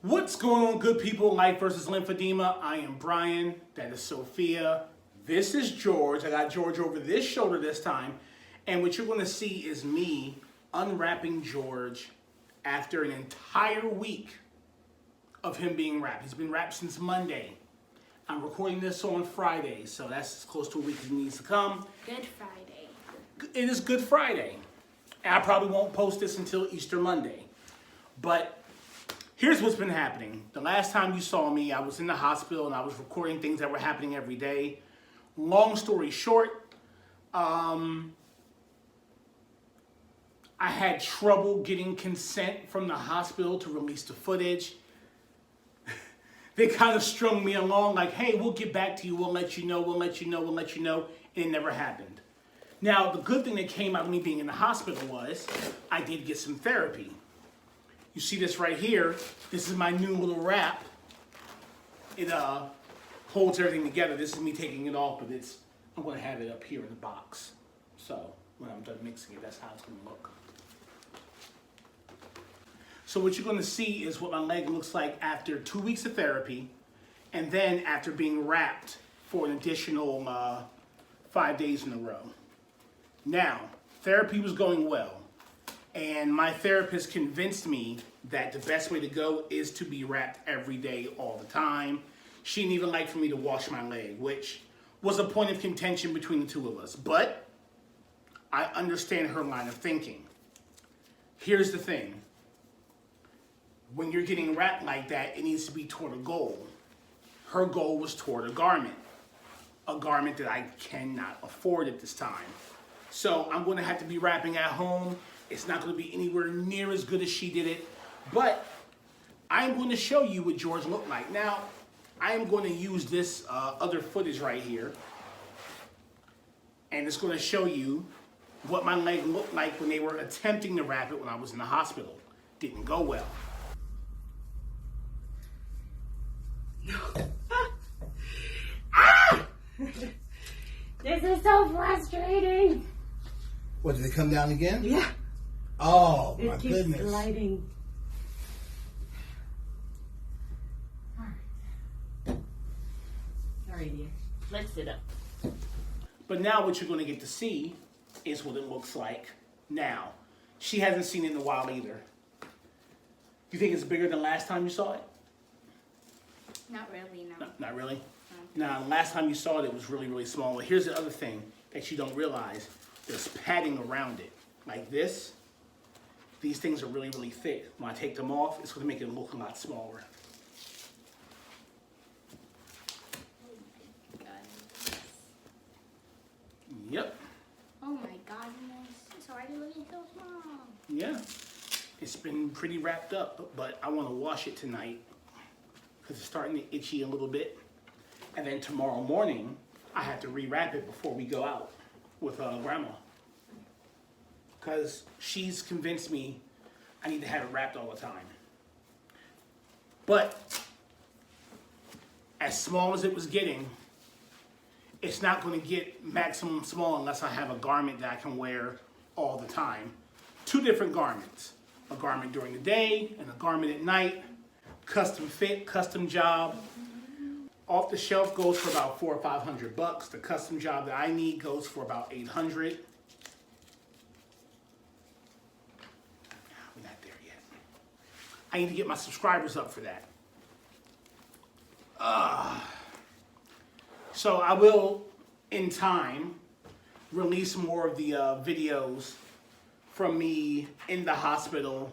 What's going on, good people? Life versus lymphedema. I am Brian. That is Sophia. This is George. I got George over this shoulder this time. And what you're going to see is me unwrapping George after an entire week of him being wrapped. He's been wrapped since Monday. I'm recording this on Friday, so that's as close to a week as he needs to come. Good Friday. It is Good Friday. And I probably won't post this until Easter Monday. But here's what's been happening. The last time you saw me, I was in the hospital and I was recording things that were happening every day. Long story short, I had trouble getting consent from the hospital to release the footage. They kind of strung me along like, hey, we'll get back to you. We'll let you know. We'll let you know. We'll let you know. And it never happened. Now, the good thing that came out of me being in the hospital was I did get some therapy. You see this right here. This is my new little wrap. It holds everything together. This is me taking it off, but I'm going to have it up here in the box. So when I'm done mixing it, that's how it's going to look. So what you're going to see is what my leg looks like after 2 weeks of therapy, and then after being wrapped for an additional 5 days in a row. Now, therapy was going well. And my therapist convinced me that the best way to go is to be wrapped every day, all the time. She didn't even like for me to wash my leg, which was a point of contention between the two of us. But I understand her line of thinking. Here's the thing. When you're getting wrapped like that, it needs to be toward a goal. Her goal was toward a garment that I cannot afford at this time. So I'm going to have to be wrapping at home. It's not going to be anywhere near as good as she did it. But I'm going to show you what George looked like. Now, I am going to use this other footage right here. And it's going to show you what my leg looked like when they were attempting to wrap it when I was in the hospital. Didn't go well. This is so frustrating. What, did it come down again? Yeah. Oh, my It keeps goodness. sliding. Alright, dear. Let's sit up. But now what you're going to get to see is what it looks like now. She hasn't seen it in a while either. You think it's bigger than last time you saw it? Not really, no. No, not really? Now, last time you saw it, it was really, really small. But here's the other thing that you don't realize. There's padding around it. Like this. These things are really, really thick. When I take them off, it's going to make it look a lot smaller. Oh my god. Yep. Oh my goodness. So already looking so small. Yeah. It's been pretty wrapped up, but I want to wash it tonight because it's starting to itchy a little bit. And then tomorrow morning, I have to rewrap it before we go out with Grandma. Because she's convinced me I need to have it wrapped all the time. But as small as it was getting, it's not going to get maximum small unless I have a garment that I can wear all the time. 2 different garments. A garment during the day and a garment at night. Custom fit, custom job. Off the shelf goes for about $400 or $500. The custom job that I need goes for about $800. We're not there yet. I need to get my subscribers up for that. So I will, in time, release more of the videos from me in the hospital.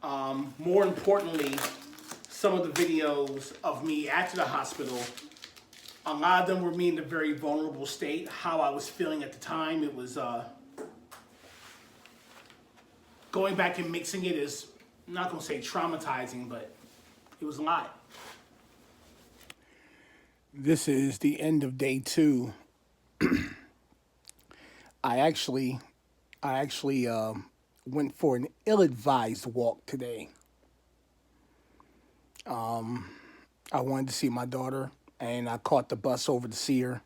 More importantly, some of the videos of me after the hospital, a lot of them were me in a very vulnerable state, how I was feeling at the time. It was, going back and mixing it is, I'm not going to say traumatizing, but it was a lot. This is the end of day 2. I actually went for an ill-advised walk today. I wanted to see my daughter, and I caught the bus over to see her.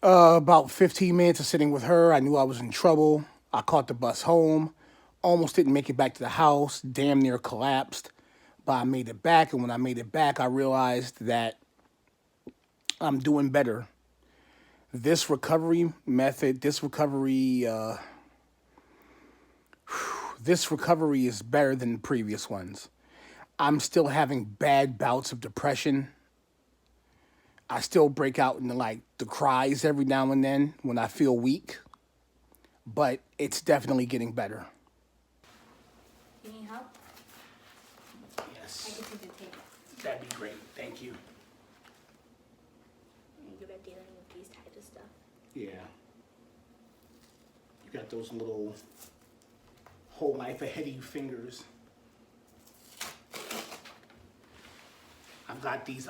About 15 minutes of sitting with her, I knew I was in trouble. I caught the bus home, almost didn't make it back to the house, damn near collapsed. but I made it back. And when I made it back, I realized that I'm doing better. This recovery method, this recovery is better than the previous ones. I'm still having bad bouts of depression. I still break out into like the cries every now and then when I feel weak, but it's definitely getting better. You need help? I Yes, can take the tape. that'd be great. Thank you. You're good at dealing with these types of stuff. Yeah. You got those little whole life ahead of you fingers.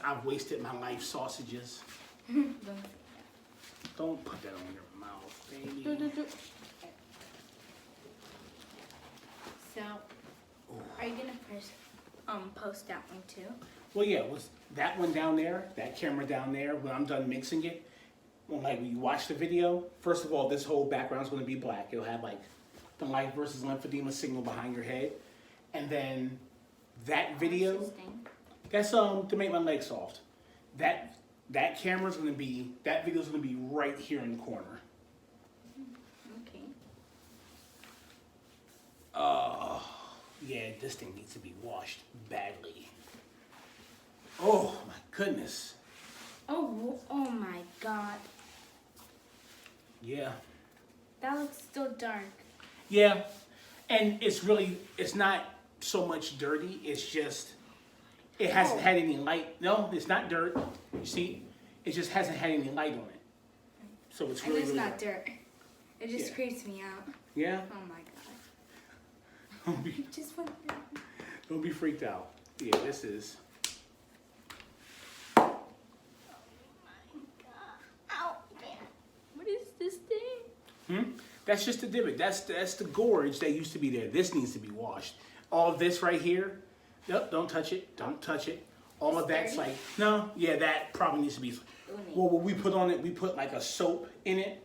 I've wasted my life sausages. Don't put that on your mouth, baby. So, are you gonna post that one too? Well, yeah, was that one down there, that camera down there, when I'm done mixing it, when you watch the video, first of all, this whole background's gonna be black. It'll have like the life versus lymphedema signal behind your head. And then that video, Interesting. that's to make my legs soft. That video's gonna be right here in the corner. Okay. Yeah, this thing needs to be washed badly. Oh my goodness. Oh my God. Yeah. That looks so dark. Yeah. And it's not so much dirty, it's just, it hasn't had any light. No, it's not dirt. You see, it just hasn't had any light on it. So it's really, And it's really not dirt. It just Yeah. creeps me out. Yeah. Oh my God. Don't be, It just went there. don't be freaked out. Yeah, this is. Oh my God. Ow, man. What is this thing? That's just the divot. That's the gorge that used to be there. This needs to be washed. All of this right here, nope, don't touch it. Don't touch it. All of that's dirty? like, no, yeah, that probably needs to be. Well, what we put on it, we put like a soap in it,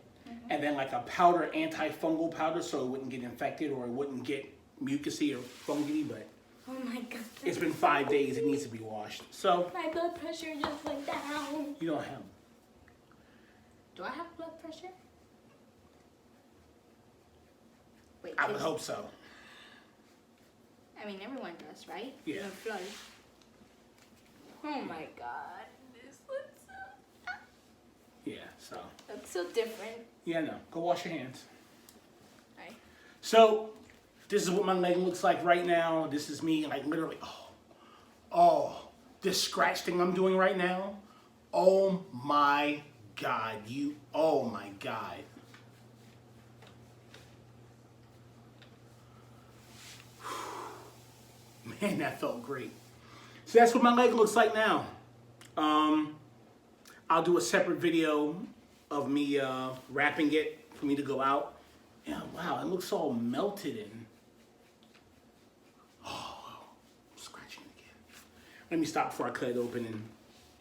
and then like a powder, antifungal powder, so it wouldn't get infected or it wouldn't get mucusy or fungi. But Oh my God. it's been 5 days. It needs to be washed. So My blood pressure just went down. you don't have. Do I have blood pressure? Wait, I would hope so. I mean, everyone does, right? Yeah. Even Floyd. Oh my God. This looks so different. Yeah, no. Go wash your hands. Right. So, this is what my leg looks like right now. This is me, like literally, this scratch thing I'm doing right now. Oh my God, oh my God. Man, that felt great. So that's what my leg looks like now. I'll do a separate video of me wrapping it for me to go out. Yeah, wow, it looks all melted in. Oh, I'm scratching it again. Let me stop before I cut it open and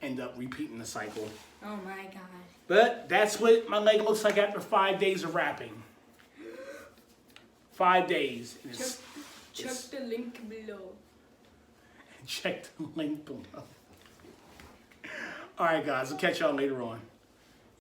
end up repeating the cycle. Oh my God. But that's what my leg looks like after 5 days of wrapping. 5 days. And Check the link below. check the link below. All right, guys, I'll catch y'all later on.